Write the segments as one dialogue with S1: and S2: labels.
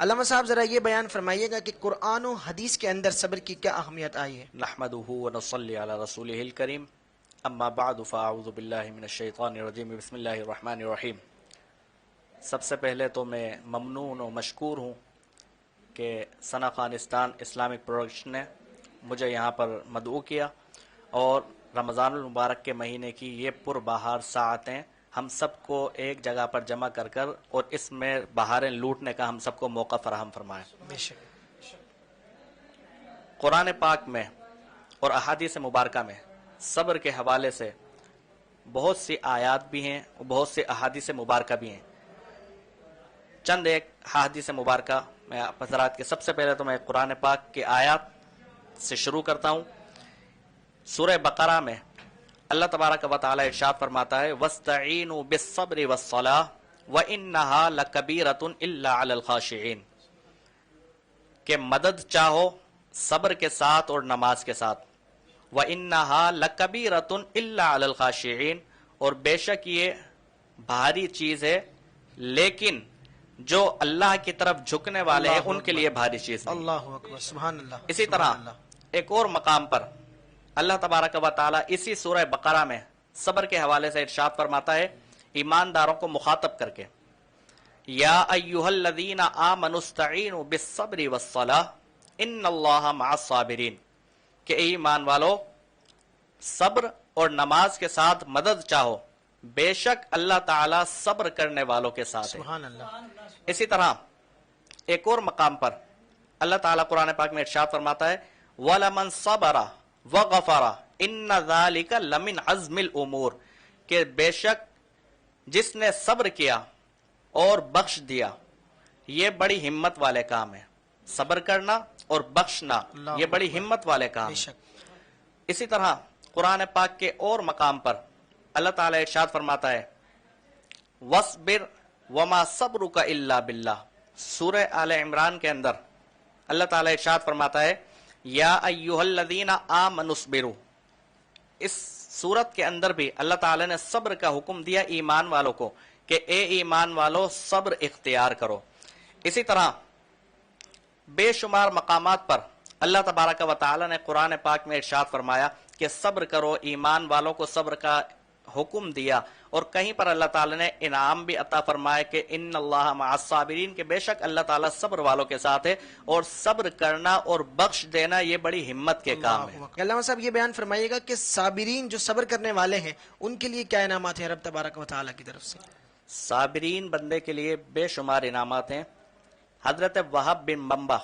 S1: علامہ صاحب ذرا یہ بیان فرمائیے گا کہ قرآن و حدیث کے اندر صبر کی کیا اہمیت آئی ہے؟
S2: نحمدہ ونصلی علی رسولہ الکریم، اما بعد فاعوذ باللہ من الشیطان الرجیم، بسم اللہ الرحمن الرحیم۔ سب سے پہلے تو میں ممنون و مشکور ہوں کہ ثنا خانستان اسلامک پروڈکشن نے مجھے یہاں پر مدعو کیا اور رمضان المبارک کے مہینے کی یہ پربہار ساعتیں ہم سب کو ایک جگہ پر جمع کر کر اور اس میں بہاریں لوٹنے کا ہم سب کو موقع فراہم فرمائے۔ قرآن پاک میں اور احادیث مبارکہ میں صبر کے حوالے سے بہت سی آیات بھی ہیں اور بہت سی احادیث مبارکہ بھی ہیں۔ چند ایک احادیث مبارکہ میں آپ حضرات کے سب سے پہلے تو میں قرآن پاک کی آیات سے شروع کرتا ہوں۔ سورہ بقرہ میں اللہ تبارک و تعالی ارشاد فرماتا ہے وَاسْتَعِينُوا بِالصَّبْرِ وَالصَّلَاةِ وَإِنَّهَا لَكَبِيرَةٌ إِلَّا عَلَى الْخَاشِعِينَ، کہ مدد چاہو صبر کے ساتھ اور نماز کے ساتھ، وَإِنَّهَا لَكَبِيرَةٌ إِلَّا عَلَى الْخَاشِعِينَ، اور بے شک یہ بھاری چیز ہے لیکن جو اللہ کی طرف جھکنے والے ہیں ان کے لیے بھاری چیز نہیں۔
S1: اللہ اکبر، سبحان اللہ۔
S2: اسی طرح ایک اور مقام پر اللہ تبارک و تعالی اسی سورہ بقرہ میں صبر کے حوالے سے ارشاد فرماتا ہے ایمانداروں کو مخاطب کر کے، یا ایھا الذین آمنوا استعینوا بالصبر والصلاۃ ان اللہ مع الصابرین، کہ اے ایمان والو صبر اور نماز کے ساتھ مدد چاہو، بے شک اللہ تعالی صبر کرنے والوں کے ساتھ ہے۔
S1: سبحان اللہ۔
S2: اسی طرح ایک اور مقام پر اللہ تعالیٰ قرآن پاک میں ارشاد فرماتا ہے وَلَمَنْ صَبَرَ وَغَفَرَ إِنَّ ذَلِكَ لَمِنْ عَزْمِ الْأُمُورِ، کہ بے شک جس نے صبر کیا اور بخش دیا یہ بڑی ہمت والے کام ہے۔ صبر کرنا اور بخشنا یہ بڑی ہمت والے کام ہے۔ اسی طرح قرآن پاک کے اور مقام پر اللہ تعالیٰ ارشاد فرماتا ہے وَاصْبِرْ وَمَا صَبْرُكَ إِلَّا بِاللَّهِ، سورہ آل عمران کے اندر اللہ تعالیٰ ارشاد فرماتا ہے یا ایھا الذین آمنوا اصبروا، اس سورت کے اندر بھی اللہ تعالیٰ نے صبر کا حکم دیا ایمان والوں کو کہ اے ایمان والو صبر اختیار کرو۔ اسی طرح بے شمار مقامات پر اللہ تبارک و تعالیٰ نے قرآن پاک میں ارشاد فرمایا کہ صبر کرو، ایمان والوں کو صبر کا حکم دیا، اور کہیں پر اللہ تعالیٰ نے انعام بھی عطا فرمایا کہ ان اللہ مع الصابرین، کہ بے شک اللہ تعالیٰ صبر والوں کے ساتھ ہے، اور صبر کرنا اور بخش دینا یہ بڑی ہمت کے کام ہے۔
S1: علامہ صاحب یہ بیان فرمائیے گا کہ صابرین جو صبر کرنے والے ہیں ان کے لیے کیا انعامات ہیں رب تبارک و تعالیٰ کی طرف سے؟
S2: صابرین بندے کے لیے بے شمار انعامات ہیں۔ حضرت وہب بن منبع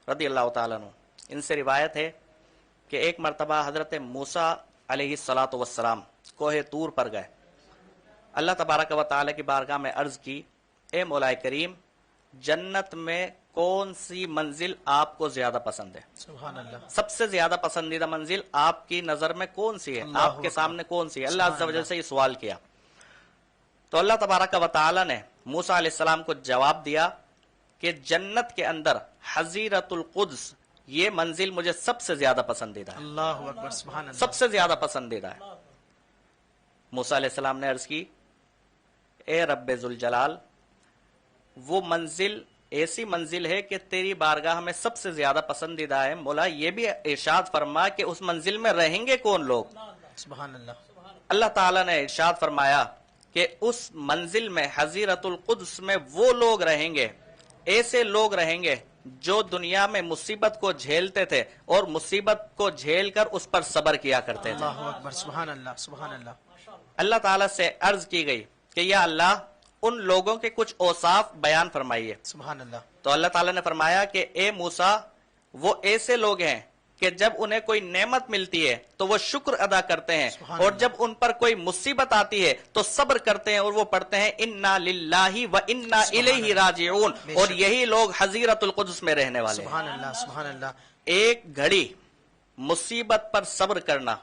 S2: رضی اللہ تعالیٰ عنہ، ان سے روایت ہے کہ ایک مرتبہ حضرت موسیٰ علیہ السلام کوہ طور پر گئے، اللہ تبارک و تعالیٰ کی بارگاہ میں عرض کی اے مولا کریم جنت میں کون سی منزل آپ کو زیادہ پسند ہے؟
S1: سبحان اللہ۔
S2: سب سے زیادہ پسندیدہ منزل آپ کی نظر میں کون سی ہے؟ آپ کے سامنے کون سی ہے؟ اللہ عز و جل سے یہ سوال کیا تو اللہ تبارک و تعالیٰ نے موسیٰ علیہ السلام کو جواب دیا کہ جنت کے اندر حضیرۃ القدس یہ منزل مجھے سب سے زیادہ پسندیدہ ہے۔
S1: اللہ اکبر، سبحان اللہ۔
S2: سب سے زیادہ پسندیدہ ہے۔ موسیٰ علیہ السلام نے عرض کی اے رب ذوالجلال وہ منزل ایسی منزل ہے کہ تیری بارگاہ میں سب سے زیادہ پسندیدہ ہے، مولا یہ بھی ارشاد فرما کہ اس منزل میں رہیں گے کون لوگ؟
S1: سبحان اللہ۔
S2: اللہ تعالیٰ نے ارشاد فرمایا کہ اس منزل میں حضیرۃ القدس میں وہ لوگ رہیں گے، ایسے لوگ رہیں گے جو دنیا میں مصیبت کو جھیلتے تھے اور مصیبت کو جھیل کر اس پر صبر کیا کرتے تھے۔
S1: اللہ اکبر، سبحان اللہ، سبحان اللہ۔
S2: اللہ تعالیٰ سے عرض کی گئی کہ یا اللہ ان لوگوں کے کچھ اوصاف بیان فرمائیے۔
S1: سبحان اللہ۔
S2: تو اللہ تعالیٰ نے فرمایا کہ اے موسیٰ وہ ایسے لوگ ہیں کہ جب انہیں کوئی نعمت ملتی ہے تو وہ شکر ادا کرتے ہیں، اور جب ان پر کوئی مصیبت آتی ہے تو صبر کرتے ہیں اور وہ پڑھتے ہیں انا للہ و انا الیہ راجعون، اور یہی لوگ حضیرۃ القدس میں رہنے والے ہیں۔
S1: سبحان اللہ، سبحان اللہ۔
S2: ایک گھڑی مصیبت پر صبر کرنا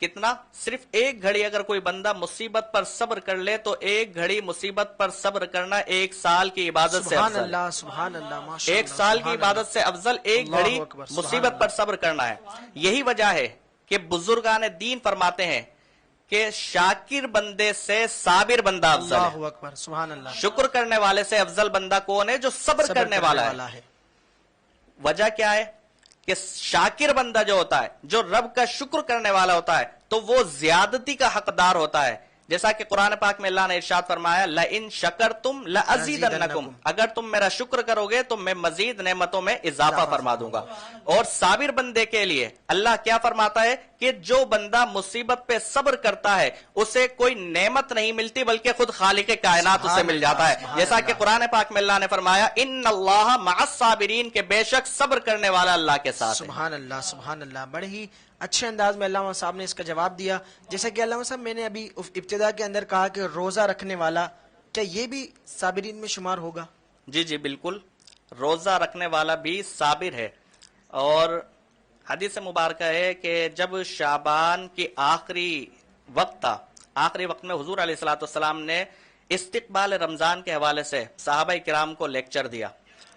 S2: کتنا؟ صرف ایک گھڑی اگر کوئی بندہ مصیبت پر صبر کر لے تو ایک گھڑی مصیبت پر صبر کرنا ایک سال کی عبادت سے
S1: سبحان
S2: افضل ہے۔
S1: اللہ سبحان اللہ ماشاء
S2: ایک
S1: اللہ
S2: سال کی
S1: سبحان
S2: عبادت سے افضل ایک
S1: اللہ
S2: گھڑی
S1: اکبر، سبحان
S2: مصیبت
S1: اللہ۔
S2: پر صبر کرنا ہے۔ یہی وجہ ہے کہ بزرگان دین فرماتے ہیں کہ شاکر بندے سے صابر بندہ افضل ہے۔
S1: اللہ اکبر سبحان اللہ۔
S2: شکر کرنے والے سے افضل بندہ کون ہے؟ جو صبر کرنے والا ہے۔ وجہ کیا ہے کہ شاکر بندہ جو ہوتا ہے، جو رب کا شکر کرنے والا ہوتا ہے، تو وہ زیادتی کا حقدار ہوتا ہے۔ جیسا کہ قرآن پاک میں اللہ نے ارشاد فرمایا لَإِن شَكَرْتُمْ لَأَزِيدَنَّكُمْ، اگر تم میرا شکر کرو گے تو میں مزید نعمتوں میں اضافہ فرما دوں گا۔ اور صابر بندے کے لیے اللہ کیا فرماتا ہے کہ جو بندہ مصیبت پہ صبر کرتا ہے اسے کوئی نعمت نہیں ملتی بلکہ خود خالق کائنات اسے مل جاتا ہے۔ جیسا کہ قرآن پاک میں اللہ نے فرمایا ان اللہ مع الصابرین، کہ بے شک صبر کرنے والا اللہ کے ساتھ ہے۔
S1: سبحان اللہ سبحان اللہ۔ بڑے ہی اچھے انداز میں علامہ صاحب نے اس کا جواب دیا۔ جیسا کہ علامہ صاحب میں نے ابھی ابتدا کے اندر کہا کہ روزہ رکھنے والا، کیا یہ بھی صابرین میں شمار ہوگا؟
S2: جی جی بالکل، روزہ رکھنے والا بھی صابر ہے۔ اور حدیث مبارکہ ہے کہ جب شعبان کی آخری وقت تھا، آخری وقت میں حضور علیہ الصلوۃ والسلام نے استقبال رمضان کے حوالے سے صحابہ کرام کو لیکچر دیا،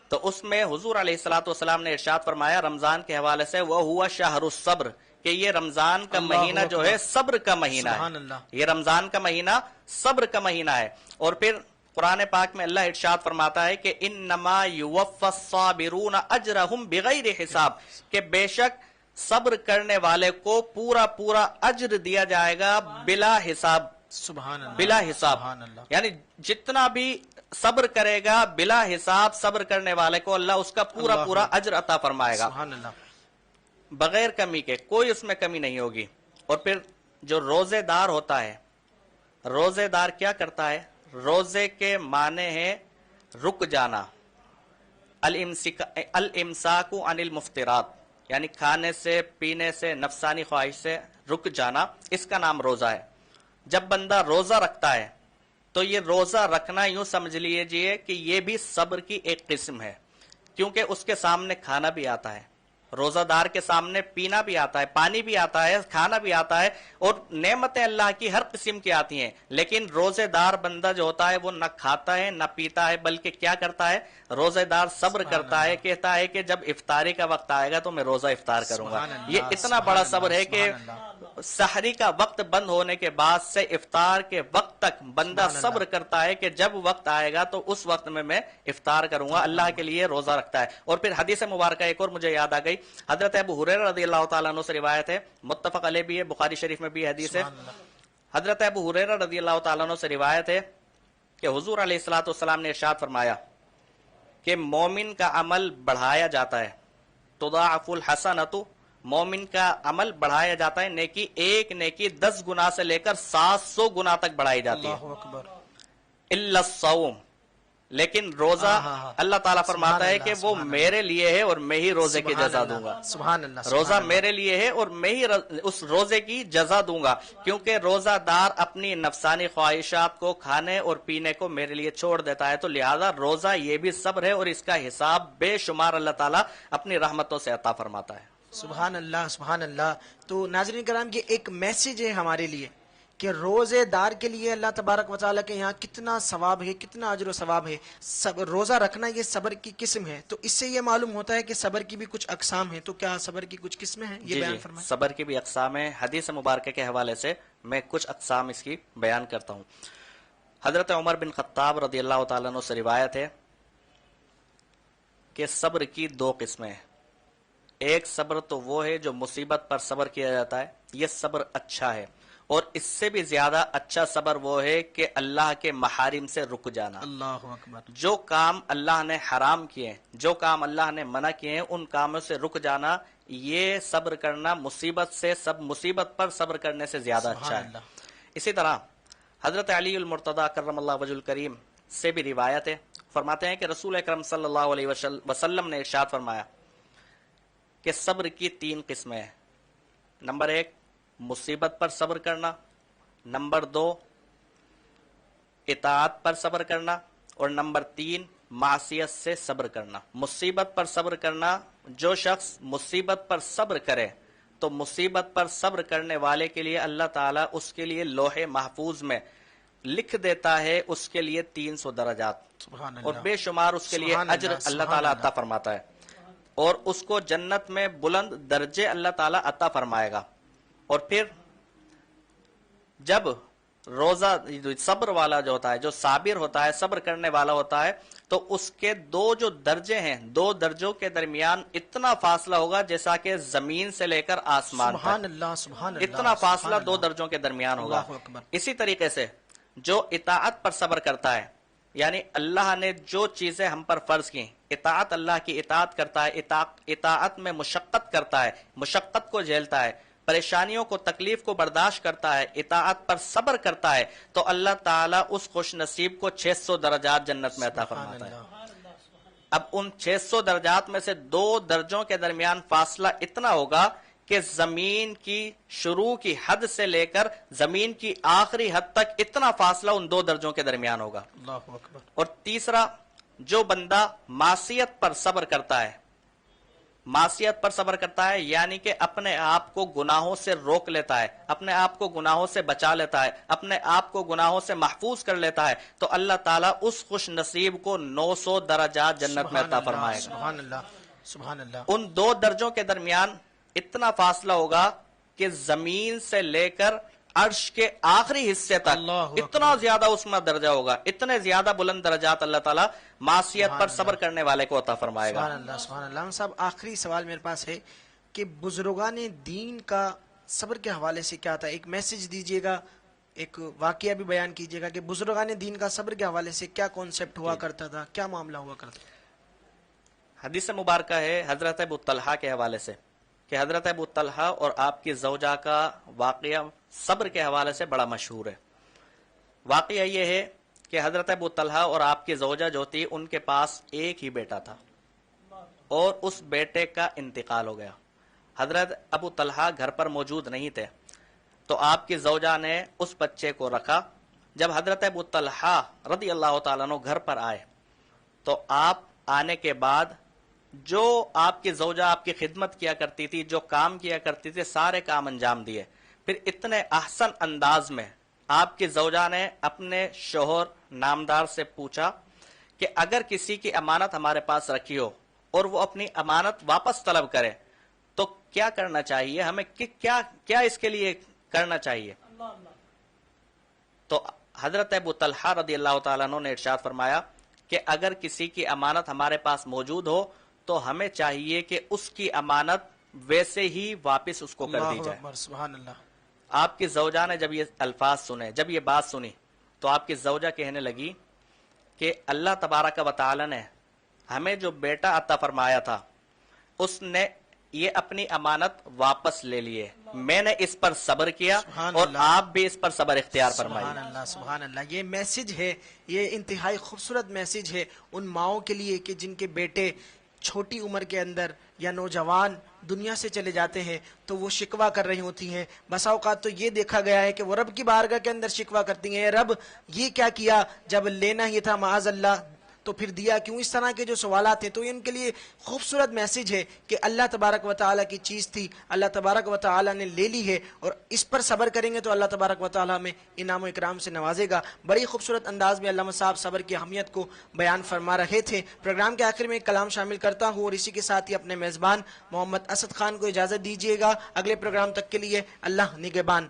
S2: تو اس میں حضور علیہ الصلوۃ والسلام نے ارشاد فرمایا رمضان کے حوالے سے وَهُوَ شَهْرُ الصَّبْرِ، کہ یہ رمضان کا مہینہ جو ہے صبر کا مہینہ
S1: سبحان
S2: ہے۔
S1: اللہ۔
S2: یہ رمضان کا مہینہ صبر کا مہینہ ہے۔ اور پھر قرآن پاک میں اللہ ارشاد فرماتا ہے کہ انما یوفی الصابرون اجرہم بغیر حساب، کہ بے شک صبر کرنے والے کو پورا پورا اجر دیا جائے گا بلا حساب،
S1: سبحان اللہ
S2: بلا حساب،
S1: سبحان اللہ۔
S2: یعنی جتنا بھی صبر کرے گا بلا حساب صبر کرنے والے کو اللہ اس کا پورا
S1: اللہ
S2: پورا اجر عطا فرمائے گا،
S1: سبحان اللہ۔
S2: بغیر کمی کے، کوئی اس میں کمی نہیں ہوگی۔ اور پھر جو روزے دار ہوتا ہے، روزے دار کیا کرتا ہے؟ روزے کے معنی ہے رک جانا، الامساک عن المفترات، یعنی کھانے سے پینے سے نفسانی خواہش سے رک جانا، اس کا نام روزہ ہے۔ جب بندہ روزہ رکھتا ہے تو یہ روزہ رکھنا یوں سمجھ لیجئے کہ یہ بھی صبر کی ایک قسم ہے، کیونکہ اس کے سامنے کھانا بھی آتا ہے، روزہ دار کے سامنے پینا بھی آتا ہے، پانی بھی آتا ہے، کھانا بھی آتا ہے، اور نعمتیں اللہ کی ہر قسم کی آتی ہیں، لیکن روزے دار بندہ جو ہوتا ہے وہ نہ کھاتا ہے نہ پیتا ہے، بلکہ کیا کرتا ہے؟ روزے دار صبر کرتا ہے، کہتا ہے کہ جب افطاری کا وقت آئے گا تو میں روزہ افطار کروں گا۔ یہ اتنا بڑا صبر ہے کہ سحری کا وقت بند ہونے کے بعد سے افطار کے وقت تک بندہ صبر کرتا ہے کہ جب وقت آئے گا تو اس وقت میں افطار کروں گا، اللہ کے لیے روزہ رکھتا ہے۔ اور پھر حدیث مبارکہ ایک اور مجھے یاد آ گئی، حضرت ابو ہریرہ رضی اللہ تعالیٰ عنہ سے روایت ہے، متفق علیہ بھی ہے، بخاری شریف میں بھی حدیث ہے۔ حضرت ابو ہریرہ رضی اللہ تعالیٰ عنہ سے روایت ہے کہ حضور علیہ الصلوۃ والسلام نے ارشاد فرمایا کہ مومن کا عمل بڑھایا جاتا ہے، تضاعف الحسنۃ، مومن کا عمل بڑھایا جاتا ہے، نیکی ایک نیکی 10 گنا سے لے کر 700 گنا تک بڑھائی جاتی ہے،
S1: اللہ اکبر۔
S2: الا الصوم، لیکن روزہ اللہ تعالیٰ فرماتا ہے کہ وہ میرے لیے ہے اور میں ہی روزے کی جزا دوں گا،
S1: سبحان اللہ۔
S2: روزہ میرے لیے ہے اور میں ہی اس روزے کی جزا دوں گا، کیونکہ روزہ دار اپنی نفسانی خواہشات کو کھانے اور پینے کو میرے لیے چھوڑ دیتا ہے، تو لہذا روزہ یہ بھی صبر ہے اور اس کا حساب بے شمار اللہ تعالیٰ اپنی رحمتوں سے عطا فرماتا ہے۔
S1: سبحان اللہ سبحان اللہ۔ تو ناظرین کرام یہ ایک میسج ہے ہمارے لیے کہ روزے دار کے لیے اللہ تبارک و تعالیٰ کے یہاں کتنا ثواب ہے، کتنا اجر و ثواب ہے۔ روزہ رکھنا یہ صبر کی قسم ہے، تو اس سے یہ معلوم ہوتا ہے کہ صبر کی بھی کچھ اقسام ہیں، تو کیا صبر کی کچھ قسمیں ہیں؟ یہ بیان فرمائیں۔
S2: صبر کی بھی اقسام ہیں، حدیث مبارکہ کے حوالے سے میں کچھ اقسام اس کی بیان کرتا ہوں۔ حضرت عمر بن خطاب رضی اللہ تعالیٰ عنہ سے روایت ہے کہ صبر کی 2 قسمیں ہیں۔ ایک صبر تو وہ ہے جو مصیبت پر صبر کیا جاتا ہے، یہ صبر اچھا ہے، اور اس سے بھی زیادہ اچھا صبر وہ ہے کہ اللہ کے محارم سے رک جانا،
S1: اللہ اکبر۔
S2: جو کام اللہ نے حرام کیے ہیں، جو کام اللہ نے منع کیے ہیں، ان کاموں سے رک جانا، یہ صبر کرنا مصیبت پر صبر کرنے سے زیادہ اچھا ہے۔ اسی طرح حضرت علی المرتضیٰ کرم اللہ وجہ الکریم سے بھی روایت ہے، فرماتے ہیں کہ رسول اکرم صلی اللہ علیہ وسلم نے ارشاد فرمایا کہ صبر کی 3 قسمیں ہیں۔ نمبر 1 مصیبت پر صبر کرنا، نمبر 2 اطاعت پر صبر کرنا، اور نمبر 3 معصیت سے صبر کرنا۔ مصیبت پر صبر کرنا، جو شخص مصیبت پر صبر کرے تو مصیبت پر صبر کرنے والے کے لیے اللہ تعالیٰ اس کے لیے لوح محفوظ میں لکھ دیتا ہے اس کے لیے 300 درجات
S1: سبحان
S2: اور
S1: اللہ،
S2: بے شمار اس کے لیے
S1: سبحان
S2: اجر
S1: اللہ،
S2: اللہ
S1: سبحان
S2: تعالیٰ
S1: اللہ۔
S2: عطا فرماتا ہے، اور اس کو جنت میں بلند درجے اللہ تعالیٰ عطا فرمائے گا۔ اور پھر جب روزہ صبر والا جو ہوتا ہے، جو صابر ہوتا ہے، صبر کرنے والا ہوتا ہے، تو اس کے دو جو درجے ہیں، دو درجوں کے درمیان اتنا فاصلہ ہوگا جیسا کہ زمین سے لے کر آسمان تک،
S1: سبحان اللہ، سبحان اللہ،
S2: اتنا فاصلہ
S1: سبحان
S2: دو
S1: اللہ۔
S2: درجوں کے درمیان ہوگا۔
S1: اللہ اکبر۔
S2: اسی طریقے سے جو اطاعت پر صبر کرتا ہے، یعنی اللہ نے جو چیزیں ہم پر فرض کی، اطاعت اللہ کی اطاعت کرتا ہے، اطاعت میں مشقت کرتا ہے، مشقت کو جھیلتا ہے، پریشانیوں کو، تکلیف کو برداشت کرتا ہے، اطاعت پر صبر کرتا ہے، تو اللہ تعالیٰ اس خوش نصیب کو 600 درجات جنت میں عطا
S1: سبحان
S2: فرماتا ہے۔
S1: اللہ۔
S2: اب ان 600 درجات میں سے دو درجوں کے درمیان فاصلہ اتنا ہوگا کہ زمین کی شروع کی حد سے لے کر زمین کی آخری حد تک اتنا فاصلہ ان دو درجوں کے درمیان ہوگا۔
S1: اللہ اکبر۔
S2: اور تیسرا، جو بندہ معصیت پر صبر کرتا ہے، معصیت پر صبر کرتا ہے یعنی کہ اپنے آپ کو گناہوں سے روک لیتا ہے، اپنے آپ کو گناہوں سے بچا لیتا ہے، اپنے آپ کو گناہوں سے محفوظ کر لیتا ہے، تو اللہ تعالیٰ اس خوش نصیب کو 900 درجات جنت میں عطا فرمائے گا۔
S1: سبحان اللہ، سبحان اللہ۔
S2: ان دو درجوں کے درمیان اتنا فاصلہ ہوگا کہ زمین سے لے کر عرش کے آخری حصے تک
S1: اللہ اکبر۔
S2: اتنا زیادہ اس میں درجہ ہوگا، اتنے زیادہ بلند درجات اللہ تعالیٰ معصیت پر صبر کرنے والے کو عطا فرمائے گا۔
S1: سبحان اللہ، سبحان اللہ۔ ہم صاحب آخری سوال میرے پاس ہے کہ بزرگان دین کا صبر کے حوالے سے کیا تھا؟ ایک میسج دیجئے گا، ایک واقعہ بھی بیان کیجئے گا کہ بزرگان دین کا صبر کے حوالے سے کیا کانسیپٹ ہوا کرتا تھا، کیا معاملہ ہوا کرتا تھا؟
S2: حدیث مبارکہ ہے حضرت ابو طلحہ کے حوالے سے کہ حضرت ابو طلحہ اور آپ کی زوجہ کا واقعہ صبر کے حوالے سے بڑا مشہور ہے۔ واقعہ یہ ہے کہ حضرت ابو طلحہ اور آپ کی زوجہ جو تھی، ان کے پاس ایک ہی بیٹا تھا اور اس بیٹے کا انتقال ہو گیا۔ حضرت ابو طلحہ گھر پر موجود نہیں تھے، تو آپ کی زوجہ نے اس بچے کو رکھا۔ جب حضرت ابو طلحہ رضی اللہ تعالیٰ عنہ گھر پر آئے تو آپ آنے کے بعد جو آپ کی زوجہ آپ کی خدمت کیا کرتی تھی، جو کام کیا کرتی تھی، سارے کام انجام دیے۔ پھر اتنے احسن انداز میں آپ کی زوجہ نے اپنے شوہر نامدار سے پوچھا کہ اگر کسی کی امانت ہمارے پاس رکھی ہو اور وہ اپنی امانت واپس طلب کرے تو کیا کرنا چاہیے، ہمیں کیا اس کے لیے کرنا چاہیے؟ تو حضرت ابو طلحہ رضی اللہ تعالیٰ عنہ نے ارشاد فرمایا کہ اگر کسی کی امانت ہمارے پاس موجود ہو تو ہمیں چاہیے کہ اس کی امانت ویسے ہی واپس اس کو کر دی
S1: اللہ
S2: جائے۔
S1: اکبر، سبحان اللہ۔
S2: آپ کی زوجہ نے جب یہ الفاظ سنے، جب یہ بات سنی، تو آپ کی زوجہ کہنے لگی کہ اللہ تبارک و تعالی نے ہمیں جو بیٹا عطا فرمایا تھا، اس نے یہ اپنی امانت واپس لے لیے، میں نے اس پر صبر کیا
S1: سبحان
S2: اور
S1: اللہ۔
S2: آپ بھی اس پر صبر اختیار
S1: سبحان
S2: فرمائیے۔
S1: اللہ، سبحان اللہ۔ یہ میسج ہے، یہ انتہائی خوبصورت میسج ہے ان ماؤں کے لیے کہ جن کے بیٹے چھوٹی عمر کے اندر یا نوجوان دنیا سے چلے جاتے ہیں تو وہ شکوہ کر رہی ہوتی ہیں۔ بسا اوقات تو یہ دیکھا گیا ہے کہ وہ رب کی بارگاہ کے اندر شکوہ کرتی ہیں، رب یہ کیا کیا، جب لینا ہی تھا معاذ اللہ تو پھر دیا کیوں؟ اس طرح کے جو سوالات ہیں، تو ان کے لیے خوبصورت میسج ہے کہ اللہ تبارک و تعالیٰ کی چیز تھی، اللہ تبارک و تعالیٰ نے لے لی ہے، اور اس پر صبر کریں گے تو اللہ تبارک و تعالیٰ ہمیں انعام و اکرام سے نوازے گا۔ بڑی خوبصورت انداز میں علامہ صاحب صبر کی اہمیت کو بیان فرما رہے تھے۔ پروگرام کے آخر میں ایک کلام شامل کرتا ہوں اور اسی کے ساتھ ہی اپنے میزبان محمد اسد خان کو اجازت دیجیے گا۔ اگلے پروگرام تک کے لیے اللہ نگہبان۔